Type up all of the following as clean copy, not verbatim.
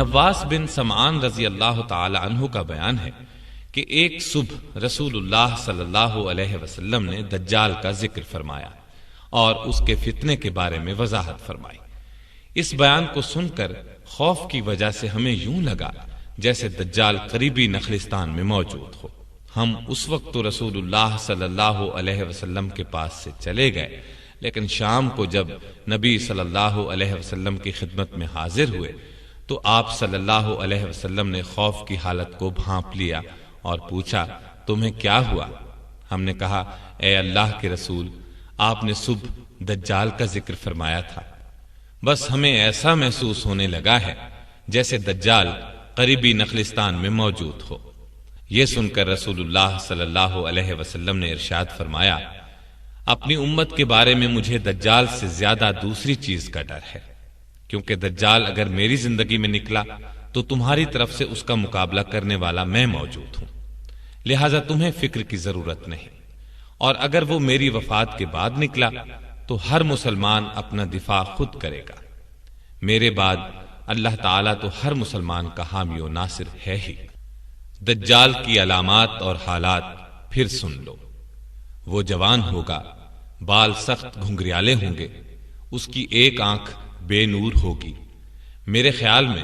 نواس بن سمعان رضی اللہ تعالی عنہ کا بیان ہے کہ ایک صبح رسول اللہ صلی اللہ علیہ وسلم نے دجال کا ذکر فرمایا اور اس کے فتنے کے بارے میں وضاحت فرمائی۔ اس بیان کو سن کر خوف کی وجہ سے ہمیں یوں لگا جیسے دجال قریبی نخلستان میں موجود ہو۔ ہم اس وقت تو رسول اللہ صلی اللہ علیہ وسلم کے پاس سے چلے گئے، لیکن شام کو جب نبی صلی اللہ علیہ وسلم کی خدمت میں حاضر ہوئے تو آپ صلی اللہ علیہ وسلم نے خوف کی حالت کو بھانپ لیا اور پوچھا، تمہیں کیا ہوا؟ ہم نے کہا، اے اللہ کے رسول، آپ نے صبح دجال کا ذکر فرمایا تھا، بس ہمیں ایسا محسوس ہونے لگا ہے جیسے دجال قریبی نخلستان میں موجود ہو۔ یہ سن کر رسول اللہ صلی اللہ علیہ وسلم نے ارشاد فرمایا، اپنی امت کے بارے میں مجھے دجال سے زیادہ دوسری چیز کا ڈر ہے، کیونکہ دجال اگر میری زندگی میں نکلا تو تمہاری طرف سے اس کا مقابلہ کرنے والا میں موجود ہوں، لہذا تمہیں فکر کی ضرورت نہیں، اور اگر وہ میری وفات کے بعد نکلا تو ہر مسلمان اپنا دفاع خود کرے گا، میرے بعد اللہ تعالیٰ تو ہر مسلمان کا حامی و ناصر ہے ہی۔ دجال کی علامات اور حالات پھر سن لو۔ وہ جوان ہوگا، بال سخت گھنگریالے ہوں گے، اس کی ایک آنکھ بے نور ہوگی، میرے خیال میں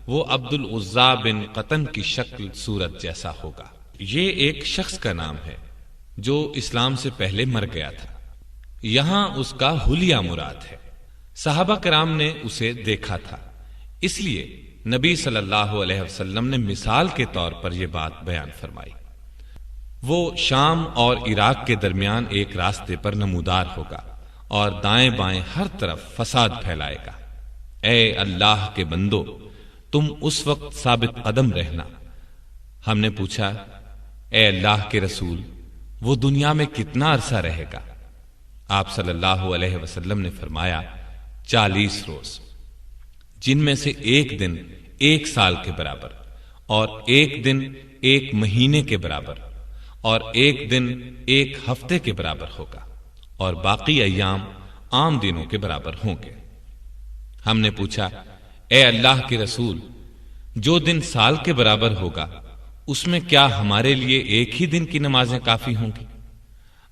وہ عبد العزیٰ بن قطن کی شکل صورت جیسا ہوگا۔ یہ ایک شخص کا نام ہے جو اسلام سے پہلے مر گیا تھا، یہاں اس کا حلیہ مراد ہے۔ صحابہ کرام نے اسے دیکھا تھا، اس لیے نبی صلی اللہ علیہ وسلم نے مثال کے طور پر یہ بات بیان فرمائی۔ وہ شام اور عراق کے درمیان ایک راستے پر نمودار ہوگا اور دائیں بائیں ہر طرف فساد پھیلائے گا۔ اے اللہ کے بندو، تم اس وقت ثابت قدم رہنا۔ ہم نے پوچھا، اے اللہ کے رسول، وہ دنیا میں کتنا عرصہ رہے گا؟ آپ صلی اللہ علیہ وسلم نے فرمایا، 40 روز، جن میں سے ایک دن 1 سال کے برابر، اور ایک دن 1 مہینے کے برابر، اور ایک دن 1 ہفتے کے برابر ہوگا، اور باقی ایام عام دنوں کے برابر ہوں گے۔ ہم نے پوچھا، اے اللہ کے رسول، جو دن سال کے برابر ہوگا اس میں کیا ہمارے لیے ایک ہی دن کی نمازیں کافی ہوں گی؟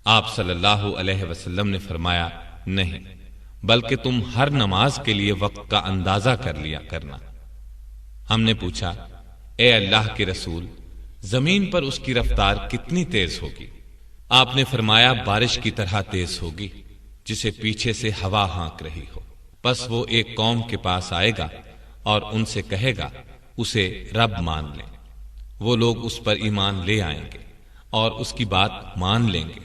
آپ صلی اللہ علیہ وسلم نے فرمایا، نہیں، بلکہ تم ہر نماز کے لیے وقت کا اندازہ کر لیا کرنا۔ ہم نے پوچھا، اے اللہ کے رسول، زمین پر اس کی رفتار کتنی تیز ہوگی؟ آپ نے فرمایا، بارش کی طرح تیز ہوگی جسے پیچھے سے ہوا ہانک رہی ہو۔ پس وہ ایک قوم کے پاس آئے گا اور ان سے کہے گا، اسے رب مان لیں۔ وہ لوگ اس پر ایمان لے آئیں گے اور اس کی بات مان لیں گے۔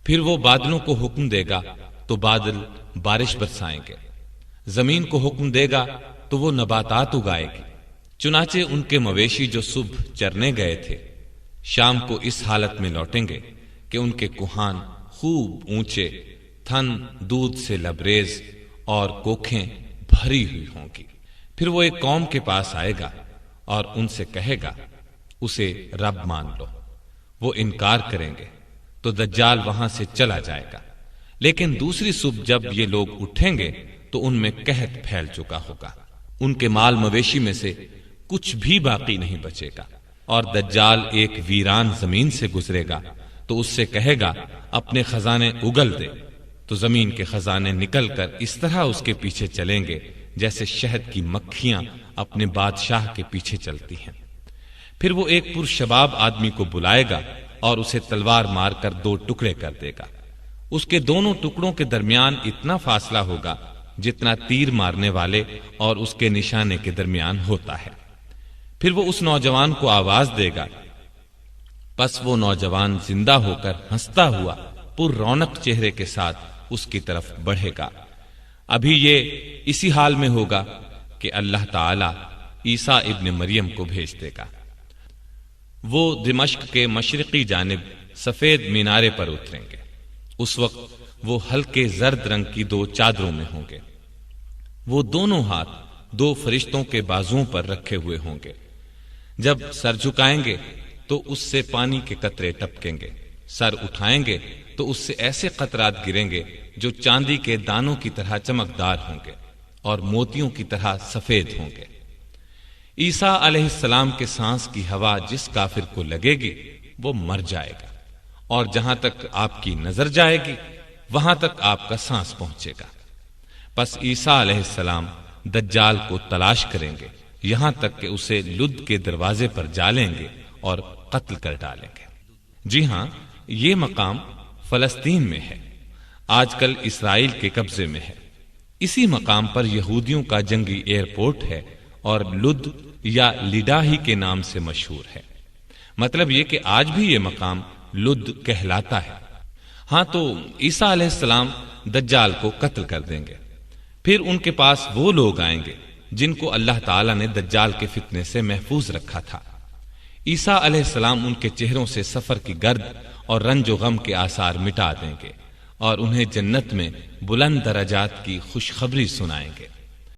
پھر وہ بادلوں کو حکم دے گا تو بادل بارش برسائیں گے، زمین کو حکم دے گا تو وہ نباتات اگائے گی۔ چنانچہ ان کے مویشی جو صبح چرنے گئے تھے شام کو اس حالت میں لوٹیں گے کہ ان کے کوہان خوب اونچے، تھن دودھ سے لبریز اور کوکھیں بھری ہوئی ہوں گی۔ پھر وہ ایک قوم کے پاس آئے گا اور ان سے کہے گا، اسے رب مان لو۔ وہ انکار کریں گے تو دجال وہاں سے چلا جائے گا، لیکن دوسری صبح جب یہ لوگ اٹھیں گے تو ان میں قحط پھیل چکا ہوگا، ان کے مال مویشی میں سے کچھ بھی باقی نہیں بچے گا، اور دجال ایک ویران زمین سے گزرے گا تو اس سے کہے گا، اپنے خزانے اگل دے، تو زمین کے خزانے نکل کر اس طرح اس کے پیچھے چلیں گے جیسے شہد کی مکھیاں اپنے بادشاہ کے پیچھے چلتی ہیں۔ پھر وہ ایک پرشباب آدمی کو بلائے گا اور اسے تلوار مار کر 2 ٹکڑے کر دے گا۔ اس کے دونوں ٹکڑوں کے درمیان اتنا فاصلہ ہوگا جتنا تیر مارنے والے اور اس کے نشانے کے درمیان ہوتا ہے۔ پھر وہ اس نوجوان کو آواز دے گا، پس وہ نوجوان زندہ ہو کر ہنستا ہوا پر رونق چہرے کے ساتھ اس کی طرف بڑھے گا۔ ابھی یہ اسی حال میں ہوگا کہ اللہ تعالی عیسیٰ ابن مریم کو بھیج دے گا۔ وہ دمشق کے مشرقی جانب سفید مینارے پر اتریں گے۔ اس وقت وہ ہلکے زرد رنگ کی 2 چادروں میں ہوں گے۔ وہ دونوں ہاتھ 2 فرشتوں کے بازوؤں پر رکھے ہوئے ہوں گے۔ جب سر جھکائیں گے تو اس سے پانی کے قطرے ٹپکیں گے، سر اٹھائیں گے تو اس سے ایسے قطرات گریں گے جو چاندی کے دانوں کی طرح چمکدار ہوں گے اور موتیوں کی طرح سفید ہوں گے۔ عیسیٰ علیہ السلام کے سانس کی ہوا جس کافر کو لگے گی وہ مر جائے گا، اور جہاں تک آپ کی نظر جائے گی وہاں تک آپ کا سانس پہنچے گا۔ پس عیسیٰ علیہ السلام دجال کو تلاش کریں گے یہاں تک کہ اسے لد کے دروازے پر جا لیں گے اور قتل کر ڈالیں گے۔ جی ہاں، یہ مقام فلسطین میں ہے، آج کل اسرائیل کے قبضے میں ہے۔ اسی مقام پر یہودیوں کا جنگی ایئرپورٹ ہے اور لد یا لیڈاہی کے نام سے مشہور ہے۔ مطلب یہ کہ آج بھی یہ مقام لد کہلاتا ہے۔ ہاں، تو عیسیٰ علیہ السلام دجال کو قتل کر دیں گے، پھر ان کے پاس وہ لوگ آئیں گے جن کو اللہ تعالیٰ نے دجال کے فتنے سے محفوظ رکھا تھا۔ عیسیٰ علیہ السلام ان کے چہروں سے سفر کی گرد اور رنج و غم کے آثار مٹا دیں گے اور انہیں جنت میں بلند درجات کی خوشخبری سنائیں گے۔